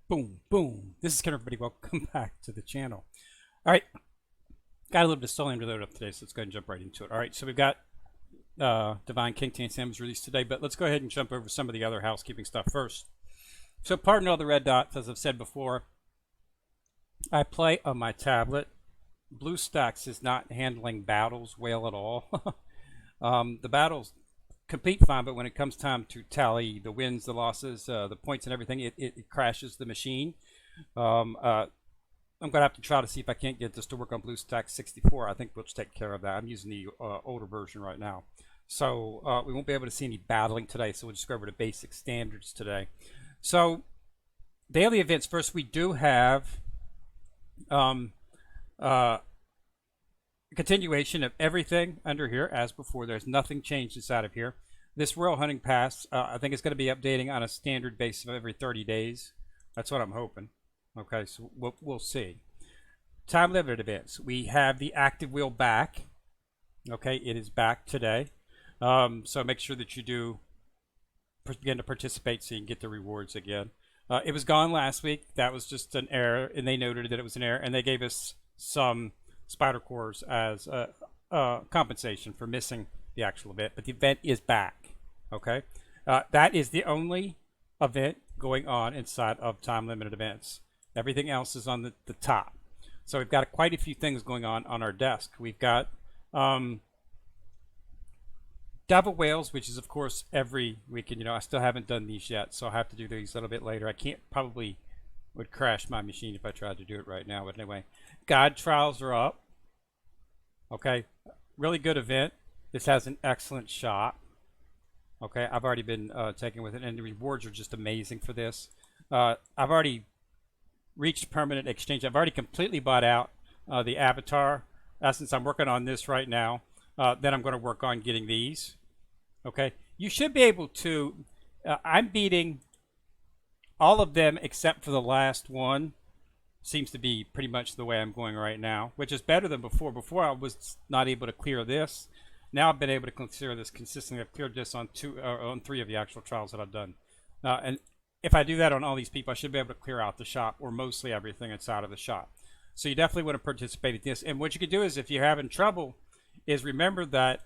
Boom, boom. This is Ken, everybody. Welcome back to the channel. All right, got a little bit of Stellium to load up today, so let's go ahead and jump right into it. All right, so we've got Divine King Tan Sam was released today, but let's go ahead and jump over some of the other housekeeping stuff first. So pardon all the red dots, as I've said before. I play on my tablet. BlueStacks is not handling battles well at all. The battles compete fine, but when it comes time to tally the wins, the losses, the points and everything, it crashes the machine. I'm going to have to try to see if I can't get this to work on BlueStacks 64. I think we'll take care of that. I'm using the older version right now. So we won't be able to see any battling today, so we'll just go over to basic standards today. So daily events, first we do have continuation of everything under here as before. There's nothing changed inside of here. This Royal Hunting Pass, I think it's going to be updating on a standard basis of every 30 days. That's what I'm hoping. Okay, so we'll see. Time limited events. We have the active wheel back. Okay, it is back today. So make sure that you do begin to participate so you can get the rewards again. It was gone last week. That was just an error, and they noted that it was an error, and they gave us some spider cores as compensation for missing the actual event. But the event is back. Okay, that is the only event going on inside of time limited events. Everything else is on the top. So we've got quite a few things going on our desk. We've got Devil Whales, which is of course every weekend. You know, I still haven't done these yet, so I'll have to do these a little bit later. I can't, probably would crash my machine if I tried to do it right now. But anyway, God Trials are up. Okay, really good event. This has an excellent shot. Okay, I've already been taken with it, and the rewards are just amazing for this. I've already reached permanent exchange. I've already completely bought out the avatar. Since I'm working on this right now, then I'm going to work on getting these. Okay, you should be able to. I'm beating all of them except for the last one. Seems to be pretty much the way I'm going right now, which is better than before. Before I was not able to clear this. Now I've been able to clear this consistently. I've cleared this on on 3 of the actual trials that I've done. And if I do that on all these people, I should be able to clear out the shop or mostly everything inside of the shop. So you definitely want to participate in this. And what you could do is, if you're having trouble, is remember that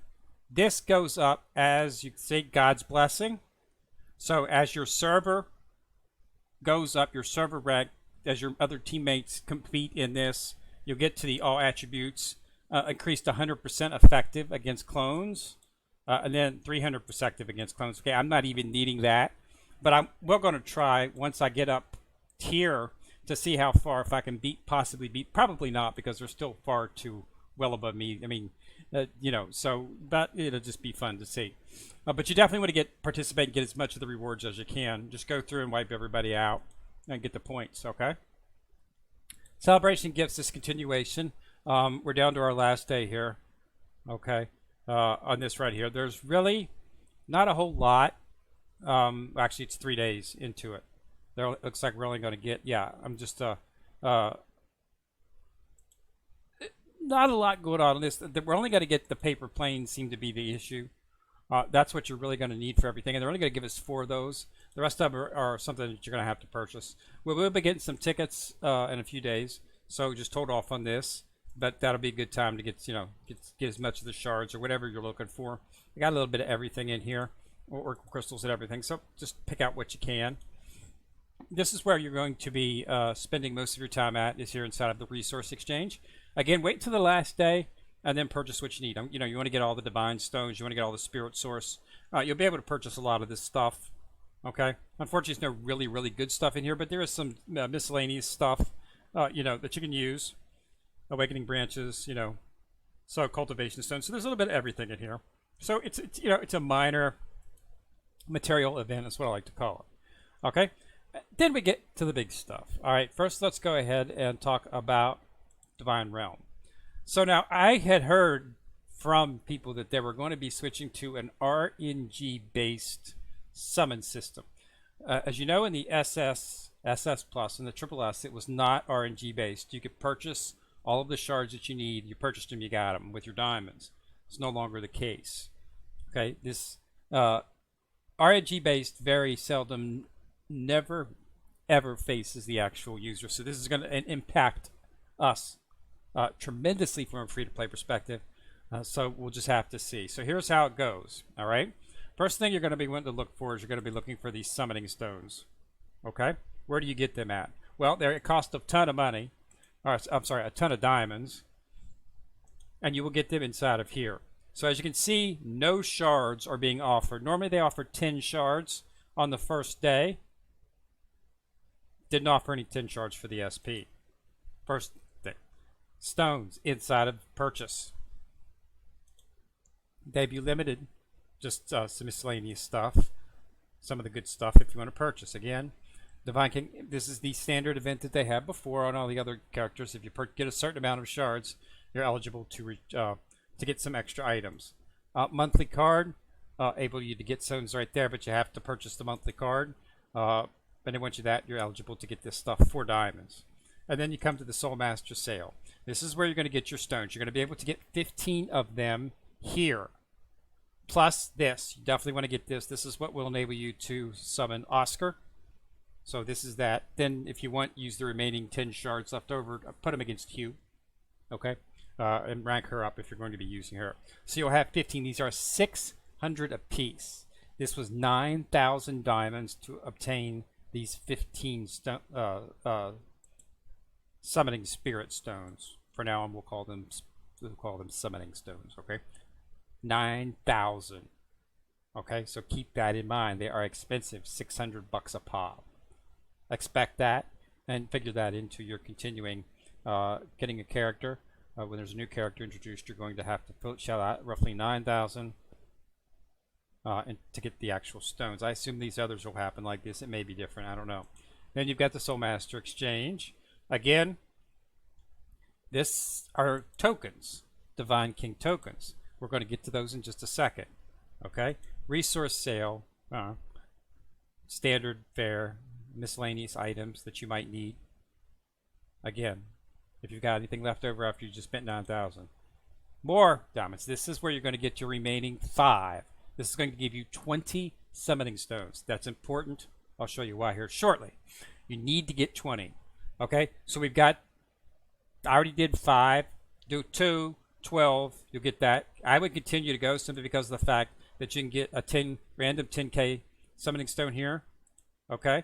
this goes up as you say God's blessing. So as your server goes up, your server rank, as your other teammates compete in this, you'll get to the all attributes. Increased 100% effective against clones, and then 300% effective against clones. Okay, I'm not even needing that, but we're going to try once I get up tier to see how far, if I can possibly beat. Probably not, because they're still far too well above me. I mean, you know, so but it'll just be fun to see. But you definitely want to participate and get as much of the rewards as you can. Just go through and wipe everybody out and get the points. Okay. Celebration gifts, this continuation. We're down to our last day here, okay, on this right here. There's really not a whole lot. Actually, it's 3 days into it. There looks like we're only going to get, yeah, I'm just, not a lot going on this. We're only going to get the paper planes seem to be the issue. That's what you're really going to need for everything, and they're only going to give us 4 of those. The rest of them are something that you're going to have to purchase. We'll be getting some tickets in a few days, so just hold off on this. But that'll be a good time to get, you know, get as much of the shards or whatever you're looking for. I got a little bit of everything in here, or crystals and everything. So just pick out what you can. This is where you're going to be spending most of your time at, is here inside of the resource exchange. Again, wait till the last day and then purchase what you need. You know, you want to get all the divine stones. You want to get all the spirit source. You'll be able to purchase a lot of this stuff. Okay. Unfortunately, there's no really, really good stuff in here, but there is some miscellaneous stuff, you know, that you can use. Awakening branches, you know, so cultivation stones. So there's a little bit of everything in here. So it's you know, it's a minor material event, is what I like to call it. Okay, then we get to the big stuff. All right, first let's go ahead and talk about Divine Realm. So now I had heard from people that they were going to be switching to an RNG based summon system. As you know, in the SS Plus and the Triple S, it was not RNG based. You could purchase all of the shards that you need. You purchased them, you got them with your diamonds. It's no longer the case. Okay, this RNG based very seldom, never ever faces the actual user. So this is going to impact us tremendously from a free-to-play perspective. So we'll just have to see. So here's how it goes. All right. First thing you're going to be wanting to look for is you're going to be looking for these summoning stones. Okay. Where do you get them at? Well, they cost a ton of money. Or, I'm sorry, a ton of diamonds. And you will get them inside of here. So as you can see, no shards are being offered. Normally they offer 10 shards on the first day. Didn't offer any 10 shards for the SP. First thing. Stones inside of purchase. Debut limited. Just some miscellaneous stuff. Some of the good stuff if you want to purchase. Again, Divine King, this is the standard event that they have before on all the other characters. If you get a certain amount of shards, you're eligible to get some extra items. Monthly card, able you to get stones right there, but you have to purchase the monthly card. And then once you that, you're eligible to get this stuff for diamonds. And then you come to the Soul Master sale. This is where you're going to get your stones. You're going to be able to get 15 of them here. Plus this, you definitely want to get this. This is what will enable you to summon Oscar. So this is that. Then if you want, use the remaining 10 shards left over, put them against Hugh. Okay. And rank her up if you're going to be using her. So you'll have 15. These are 600 apiece. This was 9,000 diamonds to obtain these 15 summoning spirit stones. For now on, we'll call them summoning stones. Okay. 9,000. Okay, so keep that in mind. They are expensive, $600 a pop. Expect that and figure that into your continuing getting a character. When there's a new character introduced, you're going to have to shell out roughly 9,000 and to get the actual stones. I assume these others will happen like this. It may be different. I don't know. Then you've got the Soul Master Exchange. Again, this are tokens, Divine King tokens. We're going to get to those in just a second. Okay? Resource sale, standard fare, miscellaneous items that you might need. Again, if you've got anything left over after you just spent 9,000. More diamonds. This is where you're going to get your remaining 5. This is going to give you 20 summoning stones. That's important. I'll show you why here shortly. You need to get 20. Okay? So we've got, I already did 5. Do 2, 12. You'll get that. I would continue to go simply because of the fact that you can get a random 10k summoning stone here. Okay?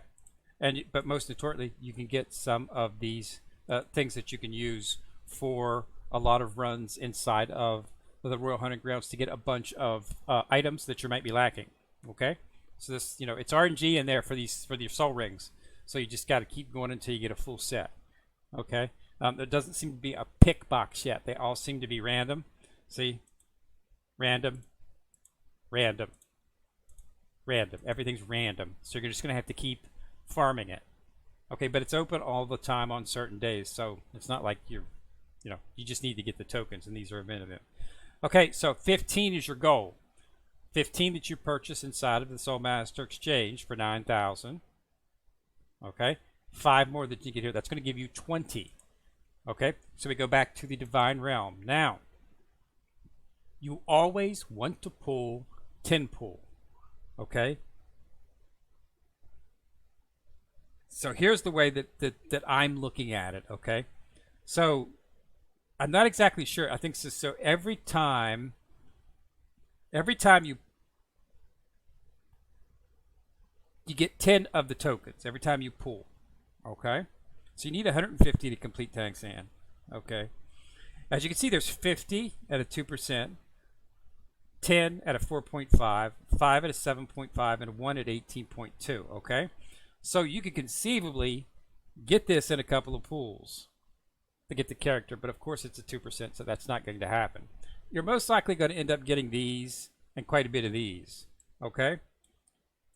But most importantly, you can get some of these things that you can use for a lot of runs inside of the Royal Hunting Grounds to get a bunch of items that you might be lacking. Okay, so this, it's RNG in there for your soul rings. So you just got to keep going until you get a full set. Okay, there doesn't seem to be a pick box yet. They all seem to be random. See, random, random, random. Everything's random. So you're just gonna have to keep farming it. Okay, but it's open all the time on certain days, so it's not like you just need to get the tokens, and these are a minimum. Okay, so 15 is your goal. 15 that you purchase inside of the Soul Master Exchange for 9,000. Okay, 5 more that you get here. That's going to give you 20. Okay, so we go back to the Divine Realm. Now, you always want to pull 10 pull. Okay. So here's the way that I'm looking at it, okay? So I'm not exactly sure. I think so every time you get 10 of the tokens, every time you pull, okay? So you need 150 to complete Tang Sand, okay? As you can see, there's 50 at a 2%, 10 at a 4.5, 5 at a 7.5, and 1 at 18.2, okay? So you could conceivably get this in a couple of pools to get the character, but of course it's a 2%, so that's not going to happen. You're most likely going to end up getting these and quite a bit of these. Okay?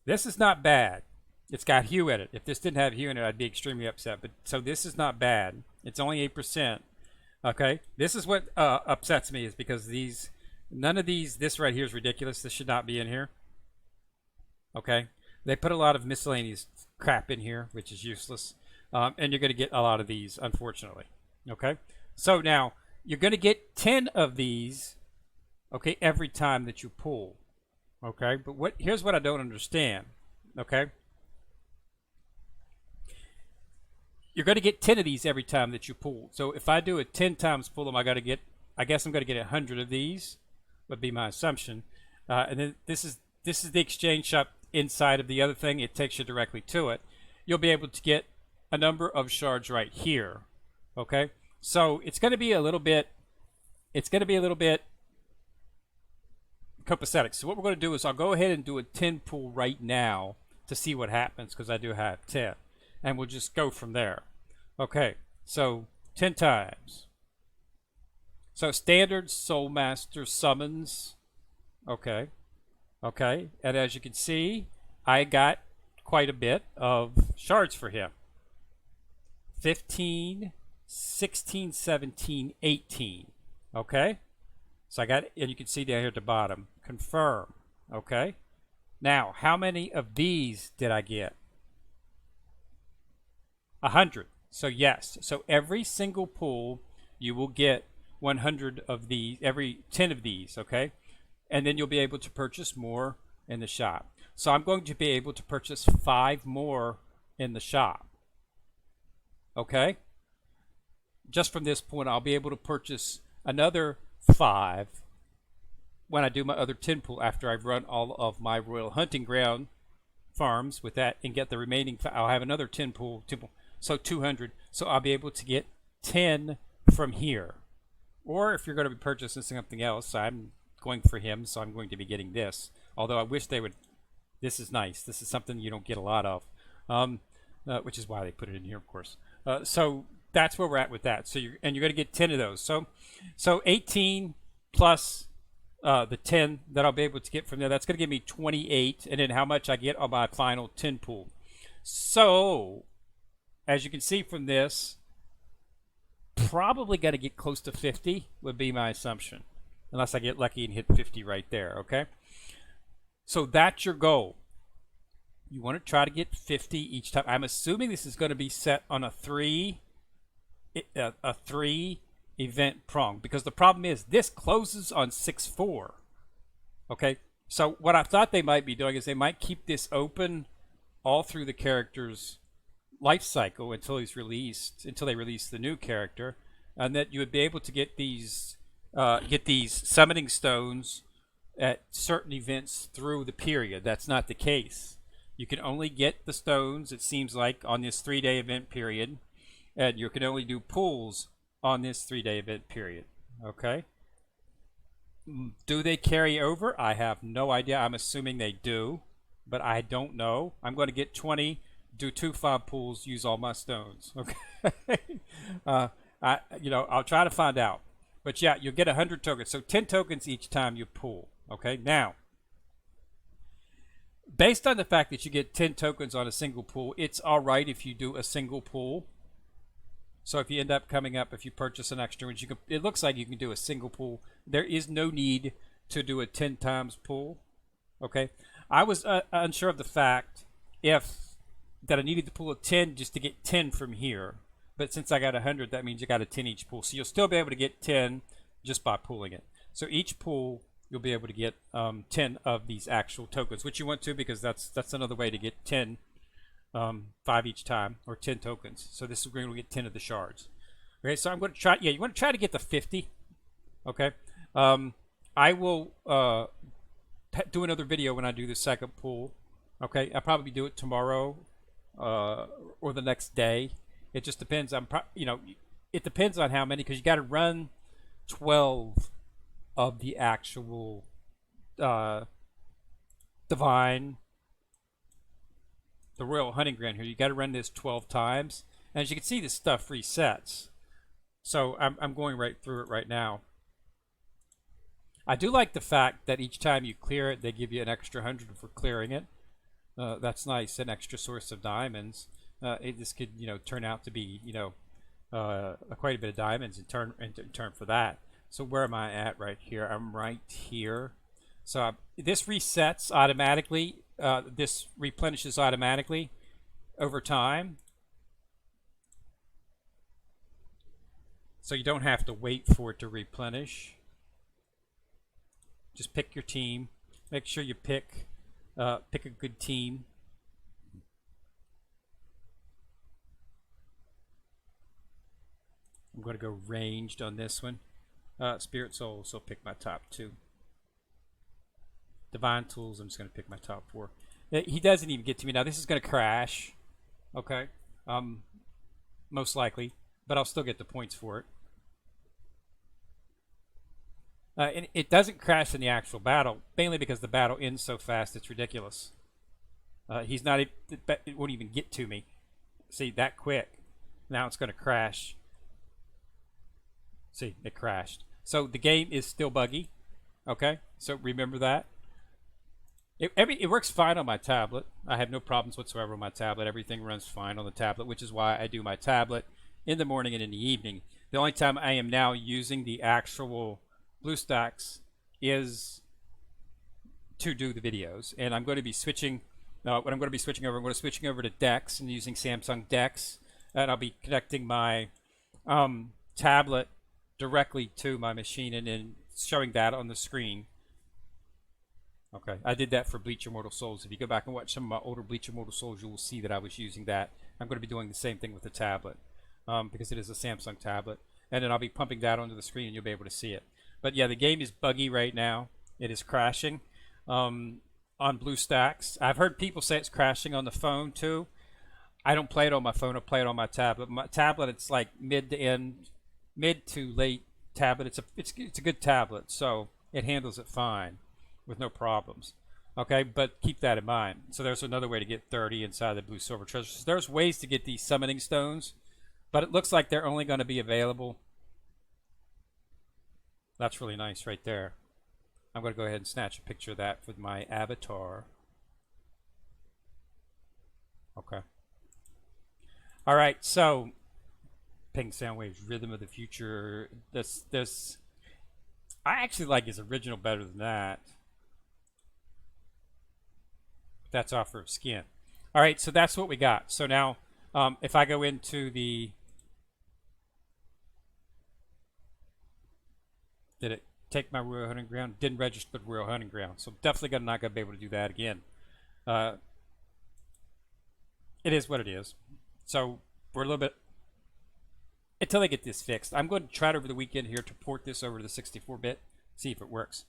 This is not bad. It's got Hue in it. If this didn't have Hue in it, I'd be extremely upset. But so this is not bad. It's only 8%. Okay? This is what upsets me, is because none of these, this right here is ridiculous. This should not be in here. Okay? They put a lot of miscellaneous crap in here, which is useless. And you're going to get a lot of these, unfortunately. Okay? So now, you're going to get 10 of these, okay, every time that you pull. Okay? But here's what I don't understand. Okay? you're going to get 10 of these every time that you pull. So if I do a 10 times pull them, I guess I'm going to get 100 of these, would be my assumption. And then this is the exchange shop inside of the other thing. It takes you directly to it. You'll be able to get a number of shards right here. Okay, so it's going to be a little bit. Copacetic. So what we're going to do is I'll go ahead and do a 10 pull right now to see what happens, because I do have 10, and we'll just go from there. Okay, so 10 times. So standard Soul Master summons. Okay, and as you can see, I got quite a bit of shards for him. 15, 16, 17, 18. Okay, so I got, and you can see down here at the bottom, confirm. Okay, now how many of these did I get? 100. So yes, so every single pull you will get 100 of these, every 10 of these. Okay, and then you'll be able to purchase more in the shop. So I'm going to be able to purchase 5 more in the shop. Okay, just from this point I'll be able to purchase another 5 when I do my other 10 pull, after I've run all of my Royal Hunting Ground farms with that and get the remaining. I'll have another 10 pull, so 200. So I'll be able to get 10 from here. Or if you're going to be purchasing something else, I'm going for him, so I'm going to be getting this. Although I wish they would. This is nice. This is something you don't get a lot of, which is why they put it in here, of course. So that's where we're at with that. So you're going to get 10 of those. So 18 plus the 10 that I'll be able to get from there. That's going to give me 28, and then how much I get on my final 10 pull. So as you can see from this, probably going to get close to 50 would be my assumption, unless I get lucky and hit 50 right there. Okay, so that's your goal. You want to try to get 50 each time. I'm assuming this is going to be set on a three event prong, because the problem is this closes on 6/4. Okay, so what I thought they might be doing is they might keep this open all through the character's life cycle until he's released, until they release the new character, and that you would be able to get these summoning stones at certain events through the period. That's not the case. You can only get the stones, it seems like, on this 3-day event period, and you can only do pulls on this 3-day event period. Okay, do they carry over? I have no idea. I'm assuming they do, but I don't know. I'm going to get 20, do 2 5 pulls, use all my stones. Okay, I'll try to find out. But yeah, you'll get 100 tokens, so 10 tokens each time you pull. Okay, now, based on the fact that you get 10 tokens on a single pull, it's all right if you do a single pull. So if you end up coming up, if you purchase an extra one, it looks like you can do a single pull. There is no need to do a 10 times pull. Okay, I was unsure of the fact that I needed to pull a 10 just to get 10 from here. But since I got 100, that means you got a 10 each pull. So you'll still be able to get 10 just by pulling it. So each pull, you'll be able to get 10 of these actual tokens, which you want to, because that's another way to get 10, 5 each time, or 10 tokens. So this is going to get 10 of the shards. Okay, so I'm going to try. Yeah, you want to try to get the 50. Okay, I will do another video when I do the second pull. Okay, I'll probably do it tomorrow or the next day. It just depends. It depends on how many, because you got to run 12 of the actual divine, the Royal Hunting Ground here. You got to run this 12 times, and as you can see, this stuff resets. So I'm going right through it right now. I do like the fact that each time you clear it, they give you an extra 100 for clearing it. That's nice, an extra source of diamonds. This could, turn out to be, quite a bit of diamonds in turn for that. So where am I at right here? I'm right here. So this resets automatically. This replenishes automatically over time. So you don't have to wait for it to replenish. Just pick your team. Make sure you pick a good team. I'm going to go ranged on this one. Spirit Soul, so pick my top 2. Divine Tools, I'm just going to pick my top 4. He doesn't even get to me. Now, this is going to crash. Okay. Most likely. But I'll still get the points for it. And it doesn't crash in the actual battle, mainly because the battle ends so fast, it's ridiculous. He's not. It won't even get to me. See, that quick. Now it's going to crash. See, it crashed. So the game is still buggy. Okay, so remember that. It works fine on my tablet. I have no problems whatsoever on my tablet. Everything runs fine on the tablet, which is why I do my tablet in the morning and in the evening. The only time I am now using the actual BlueStacks is to do the videos, and I'm going to be switching. What I'm going to be switching over, I'm going to be switching over to Dex and using Samsung Dex, and I'll be connecting my tablet directly to my machine and then showing that on the screen. Okay, I did that for Bleach Immortal Souls. If you go back and watch some of my older Bleach Immortal Souls, you will see that I was using that. I'm going to be doing the same thing with the tablet because it is a Samsung tablet, and then I'll be pumping that onto the screen and you'll be able to see it. But yeah, the game is buggy right now. It is crashing on BlueStacks. I've heard people say it's crashing on the phone too. I don't play it on my phone. I play it on my tablet. My tablet, it's like mid to late tablet. It's a good tablet, so it handles it fine with no problems. Okay, but keep that in mind. So there's another way to get 30 inside the Blue Silver Treasure. So there's ways to get these summoning stones, but it looks like they're only going to be available. That's really nice right there. I'm going to go ahead and snatch a picture of that with my avatar. Okay. All right, so Pink Soundwave's Rhythm of the Future. This I actually like his original better than that. That's Offer of Skin. All right, so that's what we got. So now, if I go into the... Did it take my Royal Hunting Ground? Didn't register the Royal Hunting Ground. So definitely not going to be able to do that again. It is what it is. So we're a little bit... Until they get this fixed. I'm going to try it over the weekend here to port this over to the 64-bit. See if it works.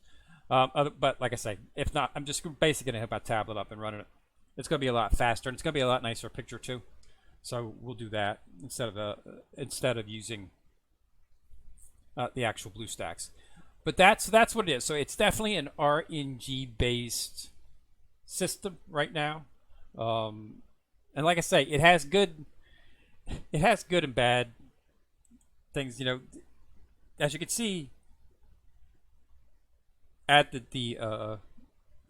But like I say, if not, I'm just basically going to have my tablet up and running it. It's going to be a lot faster, and it's going to be a lot nicer picture too. So we'll do that instead of using the actual BlueStacks. But that's what it is. So it's definitely an RNG based system right now. And like I say, it has good and bad things. You know, as you can see, at the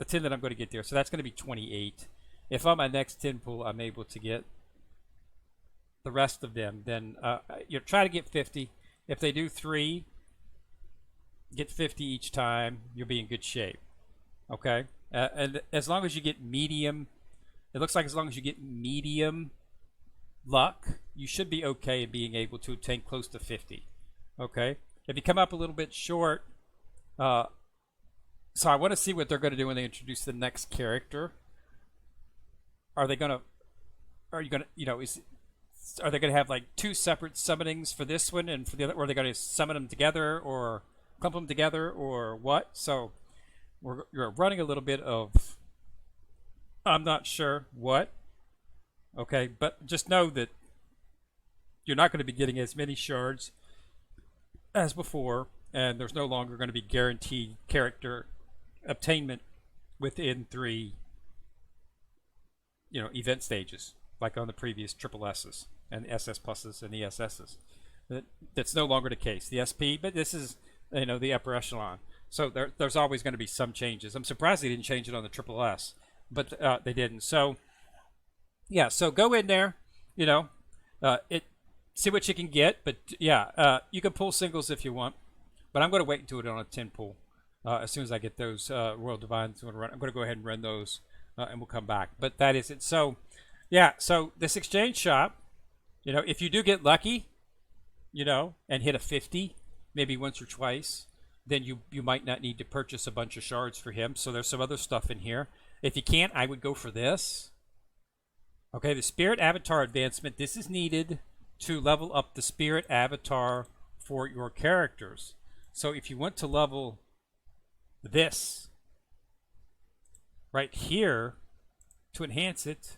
10 that I'm going to get there. So that's going to be 28. If on my next 10 pool I'm able to get the rest of them, then you try to get 50. If they do 3, get 50 each time, you'll be in good shape. Okay? And as long as you get medium, it looks like as long as you get medium luck, you should be okay in being able to obtain close to 50. Okay? If you come up a little bit short, so I want to see what they're going to do when they introduce the next character. Are you going to, are they going to have like 2 separate summonings for this one and for the other, or are they going to summon them together or clump them together or what? So you're running a little bit of, I'm not sure what. Okay, but just know that you're not going to be getting as many shards as before, and there's no longer going to be guaranteed character obtainment within 3 event stages like on the previous triple S's and SS pluses and the SS's. That's no longer the case. The SP, but this is the upper echelon, so there's always going to be some changes. I'm surprised they didn't change it on the triple S, but they didn't. So yeah, so go in there, see what you can get, but yeah, you can pull singles if you want, but I'm going to wait until it's on a 10 pull. As soon as I get those Royal Divines, I'm going to go ahead and run those, and we'll come back. But that is it. So, yeah. So this exchange shop, if you do get lucky, and hit a 50, maybe once or twice, then you might not need to purchase a bunch of shards for him. So there's some other stuff in here. If you can't, I would go for this. Okay, the Spirit Avatar Advancement. This is needed to level up the Spirit Avatar for your characters. So if you want to level this right here to enhance it,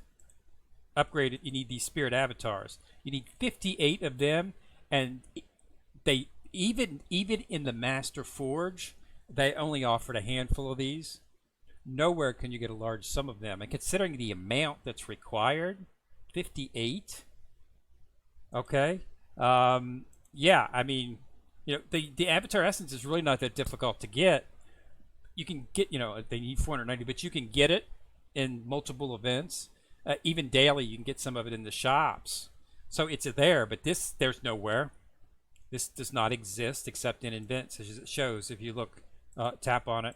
upgrade it, you need these spirit avatars. You need 58 of them, and they even in the Master Forge, they only offered a handful of these. Nowhere can you get a large sum of them, and considering the amount that's required, 58. Okay, yeah, I mean, the Avatar Essence is really not that difficult to get. You can get, they need 490, but you can get it in multiple events. Even daily, you can get some of it in the shops. So it's there, but there's nowhere. This does not exist except in events, as it shows. If you look, tap on it.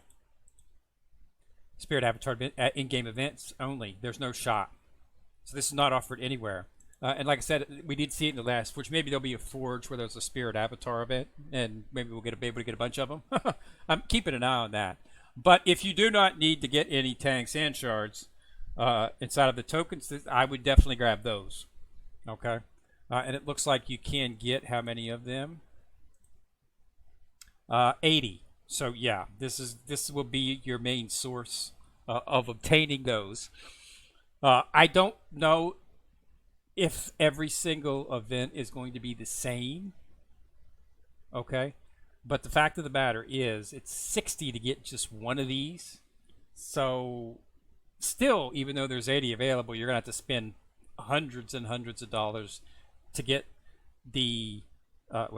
Spirit Avatar in-game events only. There's no shop. So this is not offered anywhere. And like I said, we did see it in the last Forge. Maybe there'll be a Forge where there's a Spirit Avatar event, and maybe we'll be able to get a bunch of them. I'm keeping an eye on that. But if you do not need to get any Tang Sand Shards inside of the tokens, I would definitely grab those. Okay? And it looks like you can get how many of them? 80. So yeah, this will be your main source of obtaining those. I don't know if every single event is going to be the same. Okay? But the fact of the matter is, it's 60 to get just one of these. So, still, even though there's 80 available, you're going to have to spend hundreds and hundreds of dollars to get the,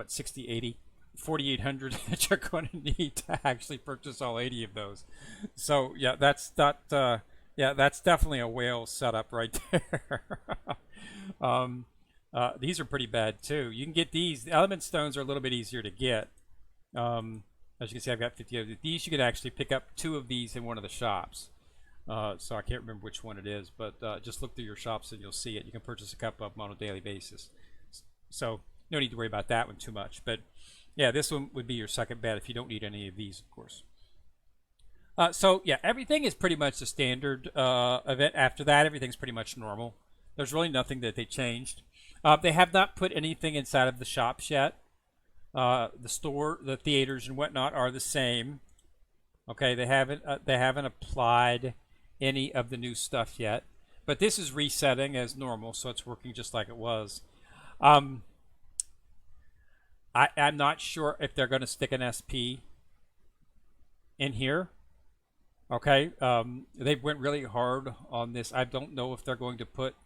60, 80, 4,800 that you're going to need to actually purchase all 80 of those. So, yeah, that's definitely a whale setup right there. These are pretty bad, too. You can get these. The element stones are a little bit easier to get. As you can see, I've got 50 of these. You can actually pick up 2 of these in one of the shops. So I can't remember which one it is, but just look through your shops and you'll see it. You can purchase a couple of them on a daily basis. So no need to worry about that one too much. But yeah, this one would be your second bet if you don't need any of these, of course. So yeah, everything is pretty much the standard event. After that, everything's pretty much normal. There's really nothing that they changed. They have not put anything inside of the shops yet. The store, the theaters, and whatnot are the same. Okay, they haven't applied any of the new stuff yet, but this is resetting as normal, so it's working just like it was. I'm not sure if they're going to stick an SP in here. Okay, they went really hard on this. I don't know if they're going to put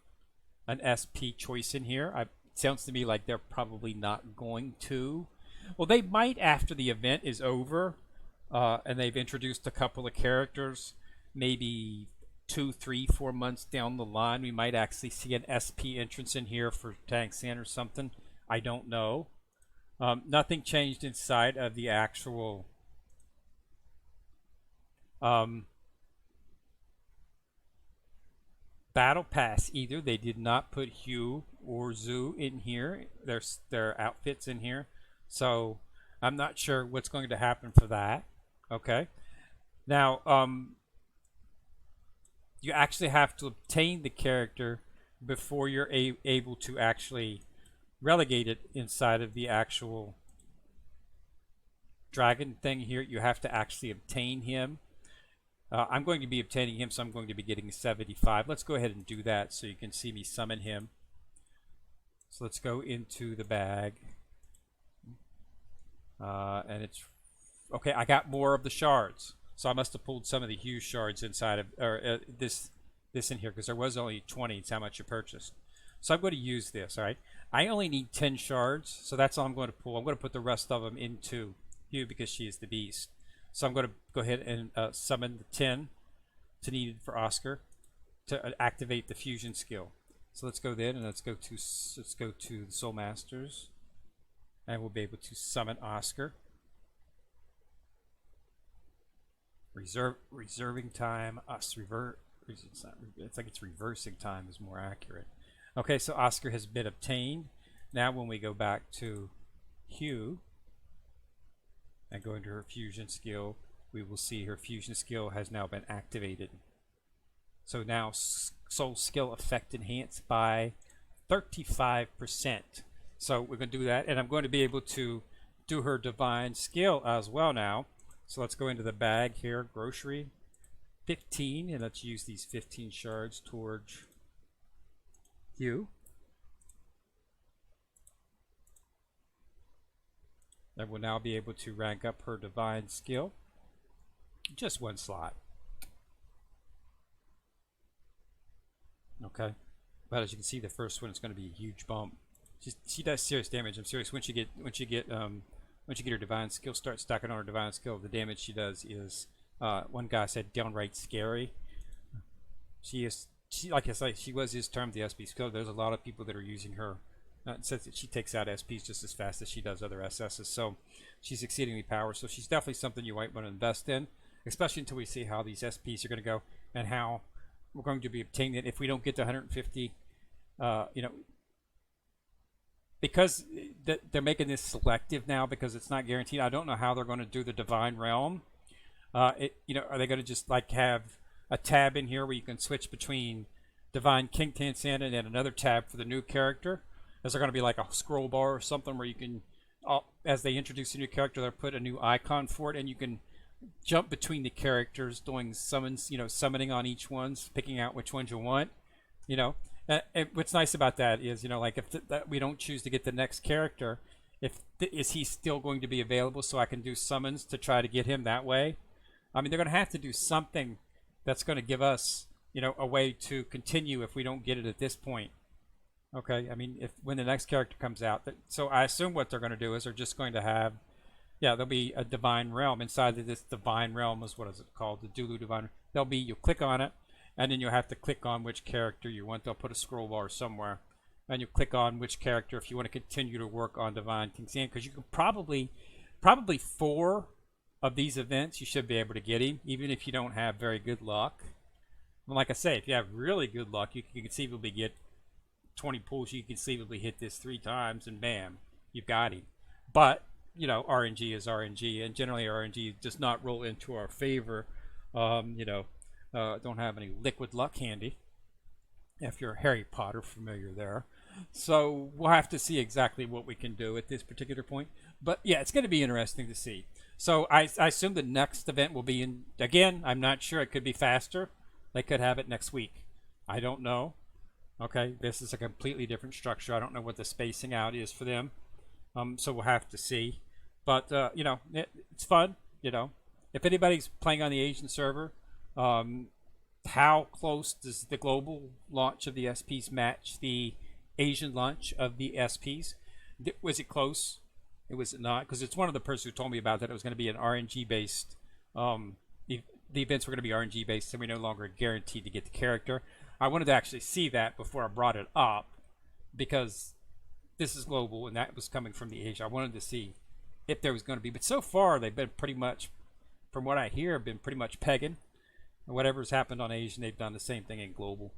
an SP choice in here. It sounds to me like they're probably not going to. Well, they might after the event is over, and they've introduced a couple of characters. Maybe 2, 3, 4 months down the line, we might actually see an SP entrance in here for Tang Sand or something. I don't know. Nothing changed inside of the actual Battle Pass either. They did not put Hugh or Zhu in here. Their outfits in here. So I'm not sure what's going to happen for that. Okay. Now, you actually have to obtain the character before you're able to actually relegate it inside of the actual dragon thing here. You have to actually obtain him. I'm going to be obtaining him, so I'm going to be getting 75. Let's go ahead and do that so you can see me summon him. So let's go into the bag. And it's okay. I got more of the shards, so I must have pulled some of the huge shards inside of this in here because there was only 20. It's how much you purchased. So I'm going to use this. All right. I only need 10 shards, so that's all I'm going to pull. I'm going to put the rest of them into Hugh because she is the beast. So I'm going to go ahead and summon the 10 to needed for Oscar to activate the fusion skill. So let's go then and let's go to the Soul Masters. And we'll be able to summon Oscar. Reserving time. It's like it's reversing time is more accurate. Okay, so Oscar has been obtained. Now when we go back to Hugh and go into her fusion skill, we will see her fusion skill has now been activated. So now soul skill effect enhanced by 35%. So we're going to do that, and I'm going to be able to do her divine skill as well now. So let's go into the bag here, grocery, 15, and let's use these 15 shards towards you. And we'll now be able to rank up her divine skill. Just one slot. Okay. But as you can see, the first one is going to be a huge bump. She does serious damage. I'm serious. Once you get her divine skill, start stacking on her divine skill, the damage she does is one guy said downright scary. She like I say, she was his term the SP skill. There's a lot of people that are using her. It says that she takes out SPs just as fast as she does other SSs, so she's exceedingly powerful. So she's definitely something you might want to invest in, especially until we see how these SPs are going to go and how we're going to be obtaining it. If we don't get to 150, because they're making this selective now because it's not guaranteed. I don't know how they're going to do the Divine Realm. Are they going to just like have a tab in here where you can switch between Divine King Tansan and then another tab for the new character? Is there going to be like a scroll bar or something where you can, as they introduce a new character, they'll put a new icon for it, and you can jump between the characters doing summons, summoning on each one, picking out which ones you want, And what's nice about that is, like if we don't choose to get the next character, is he still going to be available so I can do summons to try to get him that way? I mean, they're going to have to do something that's going to give us, a way to continue if we don't get it at this point. Okay, I mean, when the next character comes out, so I assume what they're going to do is they're just going to have, there'll be a Divine Realm inside of this Divine Realm. What is it called? The Dulu Divine. You click on it, and then you'll have to click on which character you want. They'll put a scroll bar somewhere, and you click on which character if you want to continue to work on Divine King Sam, because you can probably 4 of these events you should be able to get him, even if you don't have very good luck. And like I say, if you have really good luck, you can conceivably get 20 pulls. You can conceivably hit this 3 times, and bam, you've got him. But RNG is RNG, and generally RNG does not roll into our favor. Don't have any liquid luck handy, if you're Harry Potter familiar there. So we'll have to see exactly what we can do at this particular point. But yeah, it's going to be interesting to see. So I assume the next event will be in, again, I'm not sure. It could be faster. They could have it next week. I don't know. Okay, this is a completely different structure. I don't know what the spacing out is for them. So we'll have to see. But, it's fun, If anybody's playing on the Asian server, how close does the global launch of the SPs match the Asian launch of the SPs? Was it close? It was not, because it's one of the persons who told me about that it was going to be an RNG-based, the events were going to be RNG-based, and we're no longer guaranteed to get the character. I wanted to actually see that before I brought it up, because this is global, and that was coming from the Asia. I wanted to see if there was going to be, but so far they've been pretty much, from what I hear, have been pretty much pegging. And whatever's happened on Asian, they've done the same thing in global.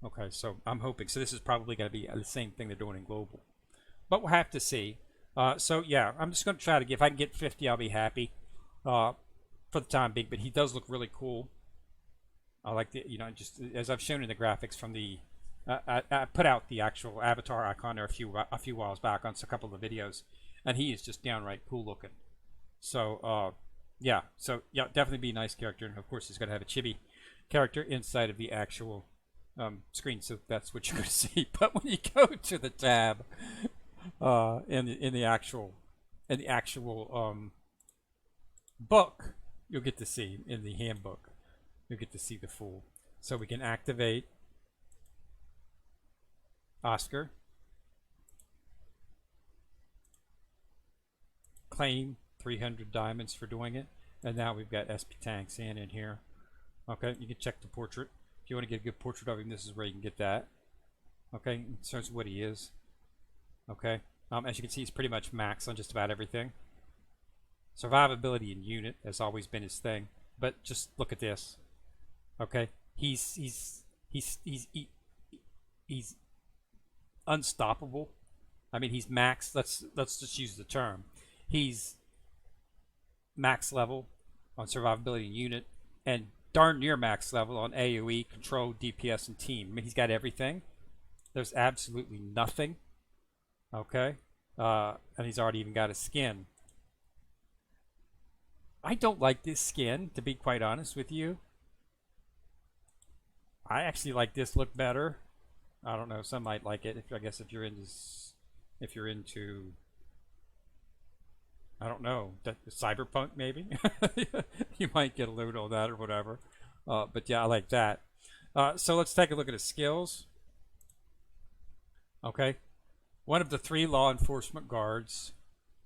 Okay, so I'm hoping. So this is probably going to be the same thing they're doing in global. But we'll have to see. So yeah, I'm just going to try to get, if I can get 50, I'll be happy for the time being. But he does look really cool. I like the, just as I've shown in the graphics from the, I put out the actual avatar icon there a few whiles back on a couple of the videos, and he is just downright cool looking. So yeah, definitely be a nice character, and of course he's going to have a chibi character inside of the actual screen, so that's what you're going to see. But when you go to the tab in the actual book, you'll get to see in the handbook. You'll get to see the full. So we can activate Oscar, claim 300 diamonds for doing it, and now we've got SP Tang San in here. Okay, you can check the portrait. If you want to get a good portrait of him, this is where you can get that. Okay, in terms of what he is. Okay, as you can see, he's pretty much max on just about everything. Survivability in unit has always been his thing, but just look at this. Okay, he's unstoppable. I mean, he's max. Let's just use the term. He's max level on survivability unit, and darn near max level on AoE, control, DPS, and team. I mean, he's got everything. There's absolutely nothing. Okay, and he's already even got a skin. I don't like this skin, to be quite honest with you. I actually like this look better. I don't know. Some might like it. I guess if you're into, I don't know, cyberpunk maybe, you might get a load on that or whatever. But yeah, I like that. So let's take a look at his skills. Okay, one of the 3 law enforcement guards,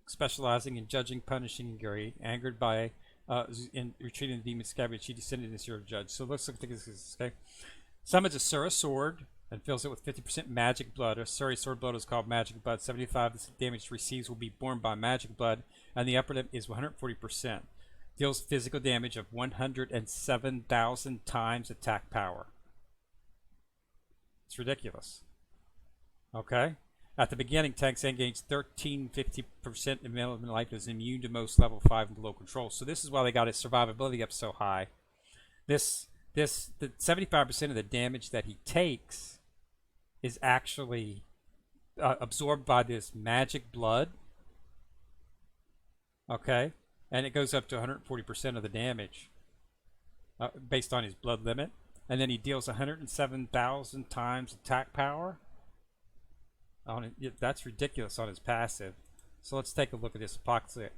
specializing in judging, punishing, and jury, angered by in retreating the demon scabbard, she descended into your judge. So let's look at this. Okay, summons a Sura sword and fills it with 50% magic blood. A Suri sword blood is called magic blood. 75% damage receives will be borne by magic blood, and the upper limit is 140%. Deals physical damage of 107,000 times attack power. It's ridiculous. Okay. At the beginning, Tang gains 13-50% in minimum life and is immune to most level 5 and below control. So this is why they got his survivability up so high. The 75% of the damage that he takes is actually absorbed by this magic blood. Okay, and it goes up to 140% of the damage based on his blood limit, and then he deals 107,000 times attack power. That's ridiculous on his passive. So let's take a look at this epoxy.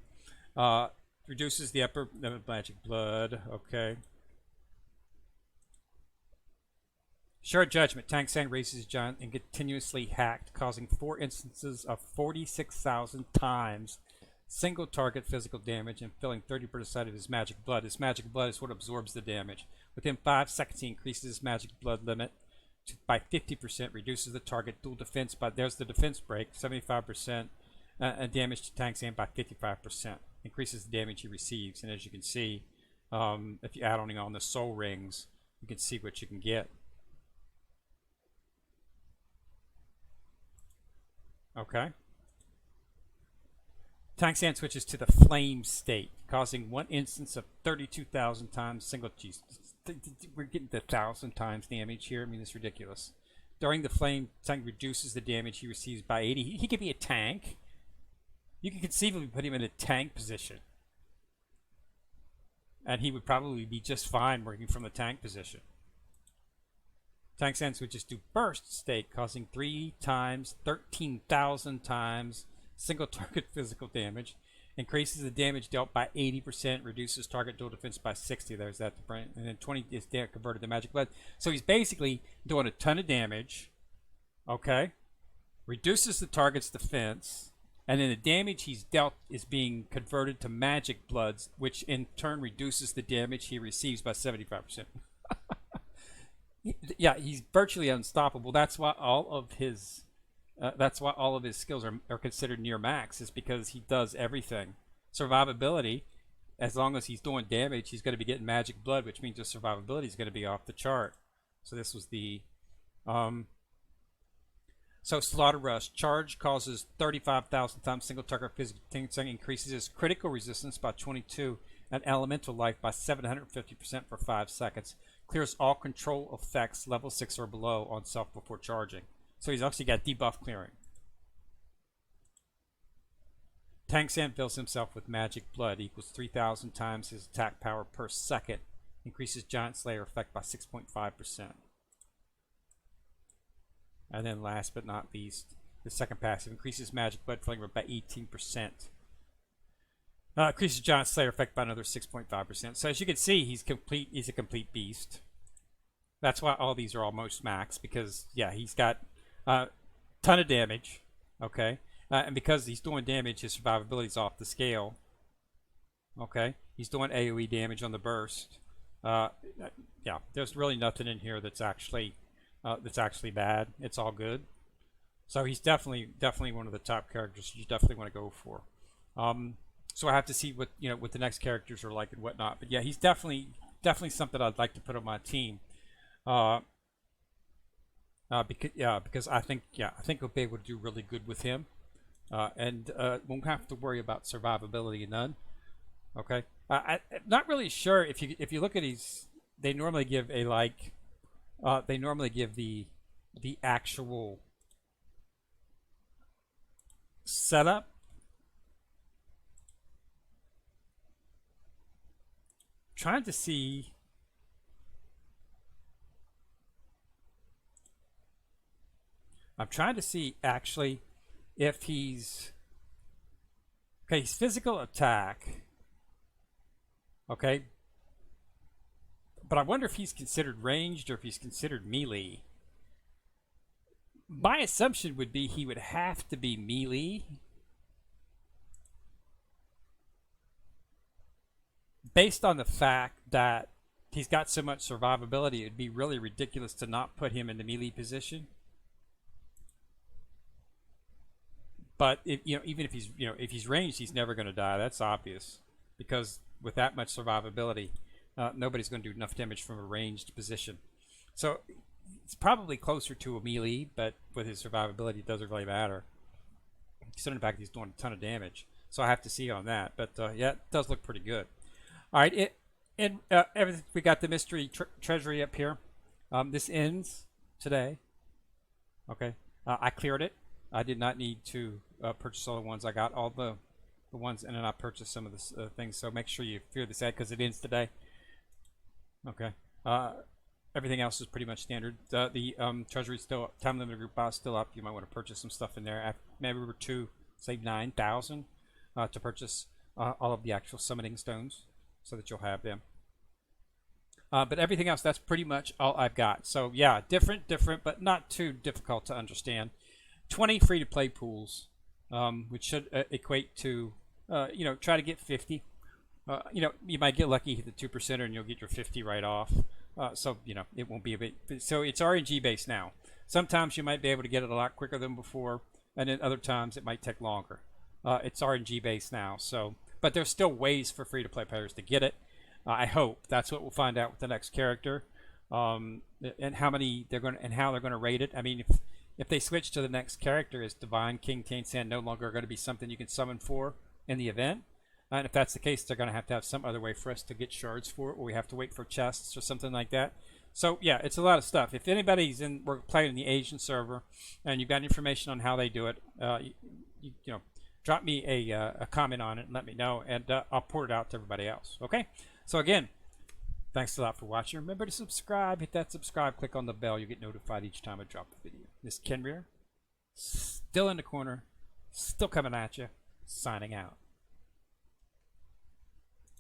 Reduces the upper limit of magic blood. Okay. Sure judgment. Tang Sang raises his giant and continuously hacked, causing 4 instances of 46,000 times single target physical damage and filling 30% of his magic blood. His magic blood is what absorbs the damage. Within 5 seconds, he increases his magic blood limit by 50%, reduces the target dual defense by, there's the defense break, 75%, and damage to Tang Sang by 55%. Increases the damage he receives. And as you can see, if you add on the soul rings, you can see what you can get. Okay. Tang Sang switches to the flame state, causing 1 instance of 32,000 times single. Geez, we're getting the 1,000 times damage here. I mean, it's ridiculous. During the flame, Tang reduces the damage he receives by 80. He could be a tank. You could conceivably put him in a tank position, and he would probably be just fine working from the tank position. Tang Sang switches to burst state, causing 3 times 13,000 times single target physical damage. Increases the damage dealt by 80%, reduces target dual defense by 60. There's that, and then 20 is converted to magic blood. So he's basically doing a ton of damage. Okay, reduces the target's defense, and then the damage he's dealt is being converted to magic bloods, which in turn reduces the damage he receives by 75%. Yeah, he's virtually unstoppable. That's why all of his skills are considered near max, is because he does everything. Survivability, as long as he's doing damage, he's going to be getting magic blood, which means his survivability is going to be off the chart. So this was the so Slaughter Rush. Charge causes 35,000 times single target physical damage, increases his critical resistance by 22 and elemental life by 750% for 5 seconds. Clears all control effects level 6 or below on self before charging. So he's actually got debuff clearing. Tang Sang fills himself with magic blood, equals 3,000 times his attack power per second. Increases Giant Slayer effect by 6.5%. And then last but not least, the second passive increases magic blood filling by 18%. Increases Giant Slayer effect by another 6.5%. So as you can see, he's a complete beast. That's why all these are almost max, because yeah, he's got ton of damage. Okay, and because he's doing damage, his survivability is off the scale. Okay, he's doing AoE damage on the burst. Yeah, there's really nothing in here that's actually bad. It's all good. So he's definitely one of the top characters you definitely want to go for. So I have to see what the next characters are like and whatnot. But yeah, he's definitely something I'd like to put on my team. Because I think we'll be able to do really good with him, and won't have to worry about survivability none. Okay, I'm not really sure if you look at these, they normally give a the actual setup. Trying to see. I'm trying to see actually if he's okay. He's physical attack. Okay, but I wonder if he's considered ranged or if he's considered melee. My assumption would be he would have to be melee based on the fact that he's got so much survivability. It'd be really ridiculous to not put him in the melee position. But if, even if he's ranged, he's never going to die. That's obvious, because with that much survivability, nobody's going to do enough damage from a ranged position. So it's probably closer to a melee, but with his survivability, it doesn't really matter. Considering the fact he's doing a ton of damage, so I have to see on that. But yeah, it does look pretty good. All right, everything, we got the mystery treasury up here. This ends today. Okay, I cleared it. I did not need to purchase all the ones. I got all the ones, and then I purchased some of the things. So make sure you clear this out because it ends today. Okay. Everything else is pretty much standard. The treasury still time limited group buy still up. You might want to purchase some stuff in there. Maybe we're to save 9,000 to purchase all of the actual summoning stones, so that you'll have them. But everything else, that's pretty much all I've got. So yeah, different, but not too difficult to understand. 20 free-to-play pools, which should equate to, try to get 50. You might get lucky, hit the 2%, and you'll get your 50 right off. So, it won't be a bit. So it's RNG based now. Sometimes you might be able to get it a lot quicker than before, and then other times it might take longer. It's RNG based now. So, but there's still ways for free-to-play players to get it. I hope that's what we'll find out with the next character, and how many they're going and how they're going to rate it. I mean, if they switch to the next character as Divine King Tainsan no longer going to be something you can summon for in the event, and if that's the case, they're going to have some other way for us to get shards for it, or we have to wait for chests or something like that. So yeah, it's a lot of stuff. If anybody's we're playing in the Asian server, and you've got information on how they do it, drop me a comment on it and let me know, and I'll port it out to everybody else. Okay. So again, thanks a lot for watching. Remember to subscribe. Hit that subscribe. Click on the bell. You'll get notified each time I drop a video. This is Ken Rear, still in the corner, still coming at you, signing out.